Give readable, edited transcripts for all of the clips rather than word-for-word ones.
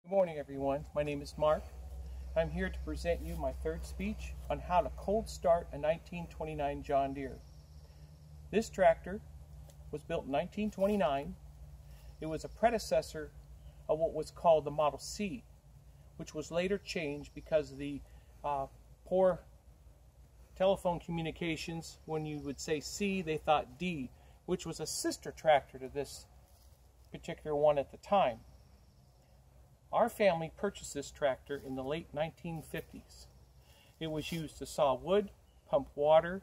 Good morning, everyone. My name is Mark. I'm here to present you my third speech on how to cold start a 1929 John Deere. This tractor was built in 1929. It was a predecessor of what was called the Model C, which was later changed because of the poor telephone communications. When you would say C, they thought D, which was a sister tractor to this particular one at the time. Our family purchased this tractor in the late 1950s. It was used to saw wood, pump water,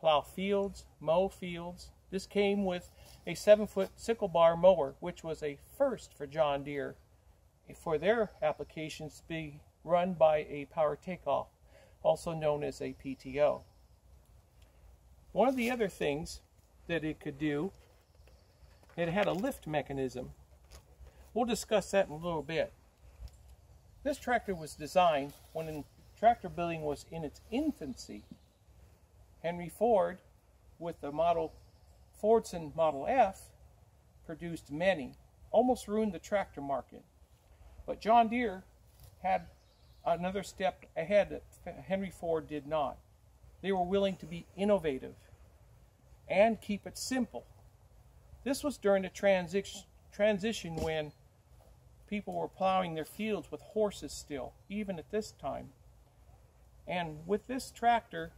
plow fields, mow fields. This came with a 7-foot sickle bar mower, which was a first for John Deere for their applications to be run by a power takeoff, also known as a PTO. One of the other things that it could do, it had a lift mechanism. We'll discuss that in a little bit. This tractor was designed when tractor building was in its infancy. Henry Ford, with the Fordson Model F, produced many, almost ruined the tractor market. But John Deere had another step ahead that Henry Ford did not. They were willing to be innovative and keep it simple. This was during the transition when people were plowing their fields with horses still, even at this time. And with this tractor,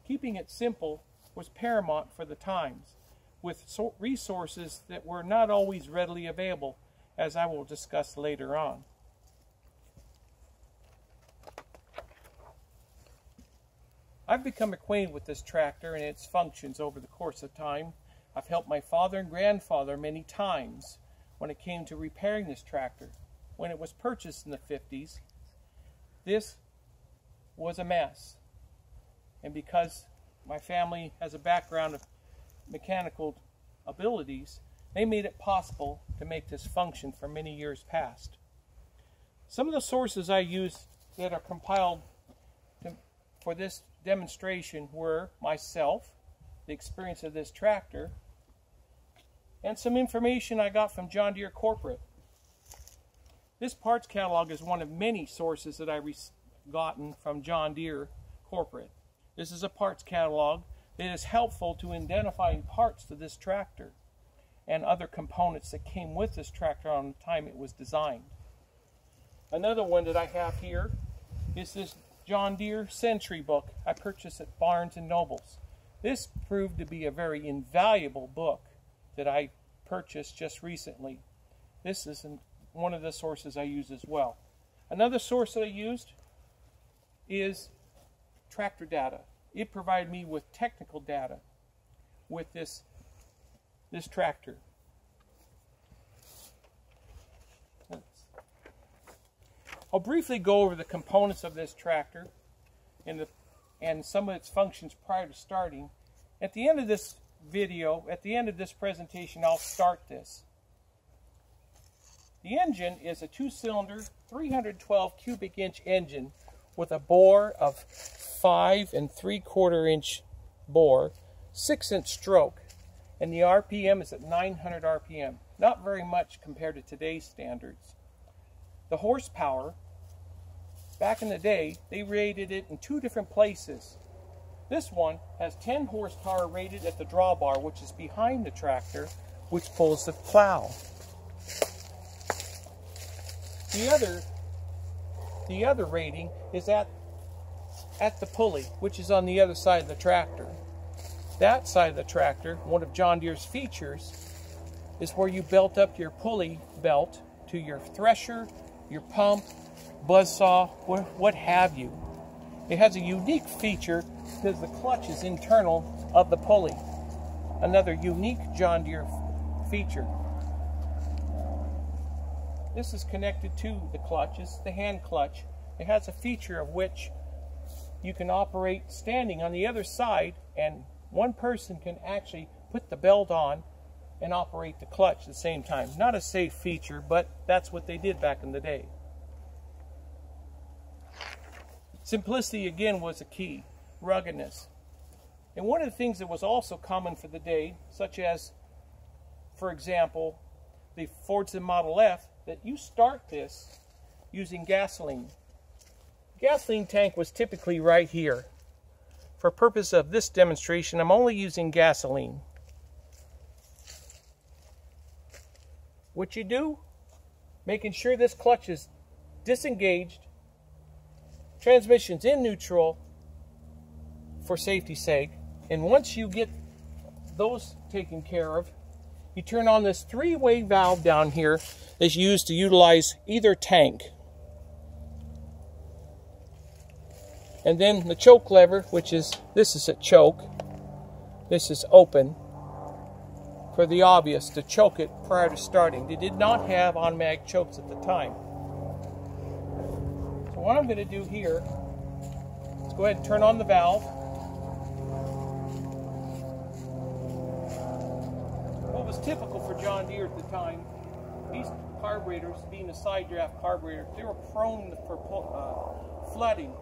keeping it simple was paramount for the times, with resources that were not always readily available, as I will discuss later on. I've become acquainted with this tractor and its functions over the course of time. I've helped my father and grandfather many times when it came to repairing this tractor. When it was purchased in the 50s, this was a mess. And because my family has a background of mechanical abilities, they made it possible to make this function for many years past. Some of the sources I used that are compiled for this demonstration were myself, the experience of this tractor, and some information I got from John Deere Corporate. This parts catalog is one of many sources that I've gotten from John Deere Corporate. This is a parts catalog that is helpful to identifying parts to this tractor and other components that came with this tractor on the time it was designed. Another one that I have here is this John Deere Century book I purchased at Barnes & Noble's. This proved to be a very invaluable book that I purchased just recently. This is one of the sources I use as well. Another source that I used is tractor data. It provided me with technical data with this tractor. I'll briefly go over the components of this tractor and some of its functions prior to starting. At the end of this video, at the end of this presentation, I'll start this. The engine is a 2-cylinder, 312 cubic inch engine with a bore of 5 3/4 inch bore, 6-inch stroke, and the RPM is at 900 RPM. Not very much compared to today's standards. The horsepower, back in the day, they rated it in 2 different places. This one has 10 horsepower rated at the drawbar, which is behind the tractor, which pulls the plow. The other rating is at the pulley, which is on the other side of the tractor. That side of the tractor, one of John Deere's features, is where you belt up your pulley belt to your thresher, your pump, buzzsaw, what have you. It has a unique feature because the clutch is internal of the pulley. Another unique John Deere feature. This is connected to the clutch. It's the hand clutch. It has a feature of which you can operate standing on the other side, and one person can actually put the belt on and operate the clutch at the same time. Not a safe feature, but that's what they did back in the day. Simplicity again was a key. Ruggedness. And one of the things that was also common for the day, such as, for example, the Fordson Model F, that you start this using gasoline. Gasoline tank was typically right here. For purpose of this demonstration, I'm only using gasoline. What you do, making sure this clutch is disengaged, transmission's in neutral for safety's sake, and once you get those taken care of, you turn on this three-way valve down here that's used to utilize either tank. And then the choke lever, which is, this is a choke, this is open, for the obvious, to choke it prior to starting. They did not have automatic chokes at the time. So what I'm going to do here is go ahead and turn on the valve. What was typical for John Deere at the time, these carburetors, being a side draft carburetor, they were prone for flooding.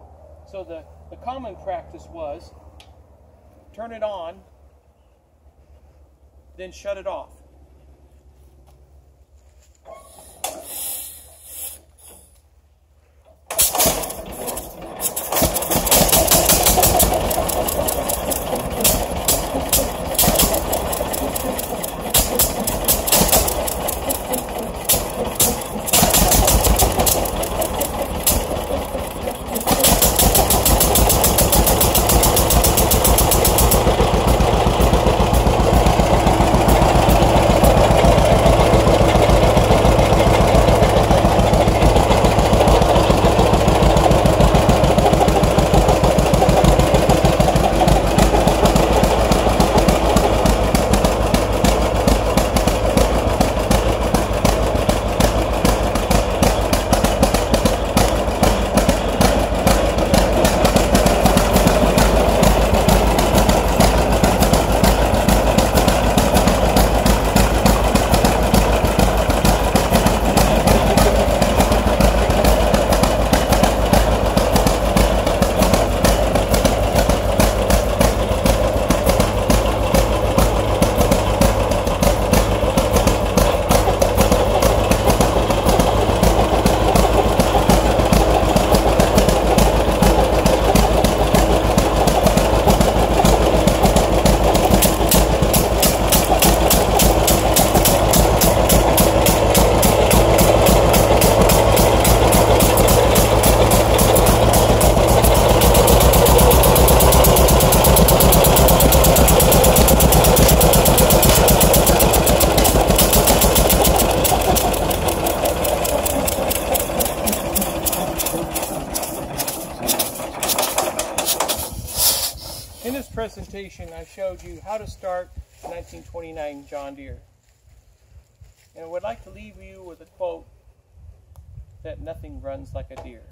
So the common practice was turn it on, then shut it off. In this presentation, I showed you how to start a 1929 John Deere. And I would like to leave you with a quote that nothing runs like a deer.